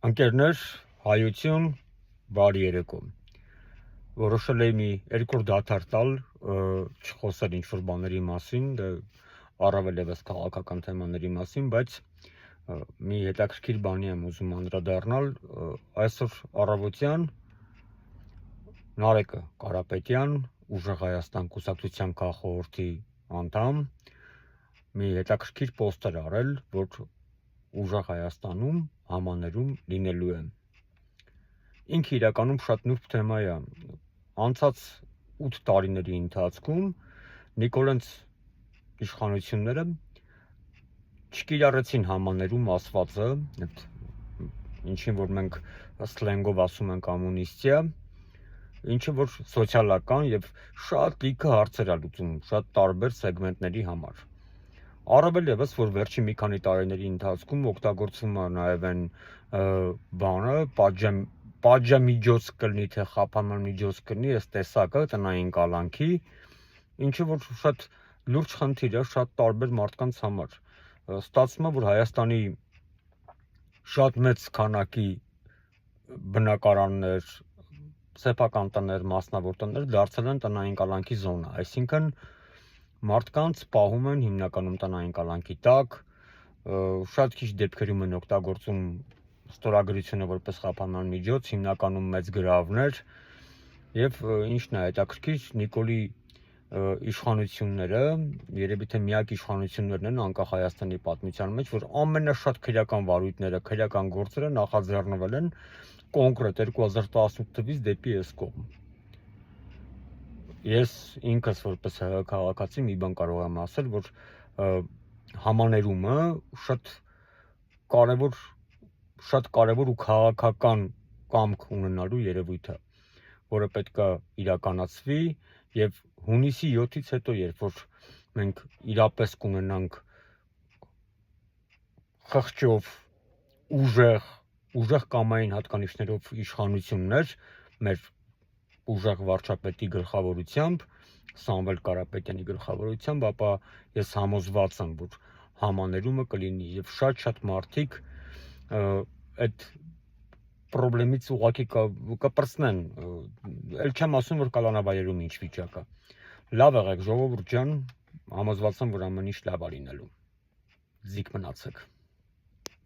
Ընկերներ, հայություն, բարի երեկո։ Որոշել էի մի երկու դադար տալ, չխոսել ինչ-որ բաների մասին, առավել ևս քաղաքական թեմաների մասին, բայց մի հետաքրքիր բանի եմ ուզում անդրադառնալ։ Այսօր առավոտյան Նարեկը Կարապետյան, Ուժեղ Հայաստան կուսակցության քաղխորհրդի անդամ, մի հետաքրքիր պոստեր արել, որ Ուժեղ Հայաստանում համաներում լինելու է։ Ինքը իրականում շատ նուրբ թեմա է։ Անցած 8 տարիների ընթացքում Նիկոլենց իշխանությունները չկիրառեցին համաներում ասվածը, ինչին որ մենք սլենգով ասում ենք կոմունիստիա, ինչը որ սոցիալական եւ շատ լիքը հարցեր է լուծում շատ տարբեր սեգմենտների համար։ Առավել ևս, որ վերջին մի քանի տարիների ընթացքում օգտագործվում է նաև այն բանը, պատժամիջոց կլինի, թե խափանման միջոց կլինի, այս տեսակը տնային կալանքի, ինչը որ շատ լուրջ խնդիր է շատ տարբեր մարդկանց համար։ Ստացվում է, որ Հայաստանի շատ մեծ քանակի բնակարաններ, սեփական տներ, մասնավոր տներ դարձել են տնային կալանքի զոնա, այսինքն մարդկանց պահում են հիմնականում տնային կալանքի տակ, շատ քիչ դեպքերում են օգտագործում ստորագրությունը որպես խափանման միջոց, հիմնականում մեծ գրավներ եւ ինչն է հետաքրքիր, Նիկոլի իշխանությունները, երևի թե միակ իշխանություններն են անկախ Հայաստանի պատմության մեջ, որ ամենաշատ քրեական վարույթները, քրեական գործերը նախաձեռնվել են կոնկրետ 2018 թվականից դեպի այս կողմ։ Ես ինքս որպես քաղաքացի մի բան կարող եմ ասել, որ համաներումը շատ կարևոր ու քաղաքական կամք ունենալու երևույթ է, որը պետք է իրականացվի եւ հունիսի 7-ից հետո, երբ որ մենք իրապես կունենանք խղճով ուժեղ կամային հատկանիշներով իշխանություններ մեր ուժեղ վարչապետի գլխավորությամբ, Սամվել Կարապետյանի գլխավորությամբ, ապա ես համոզված եմ, որ համաներումը կլինի եւ շատ մարդիկ այդ խնդրից ուղղակի կպրծնեն, ել չեմ ասում, որ կալանավայրերում ինչ վիճակ է։ Լավ եղեք, ժողովուրդ ջան, համոզված եմ, որ ամեն ինչ լավ է լինելու։ Զիք մնացեք։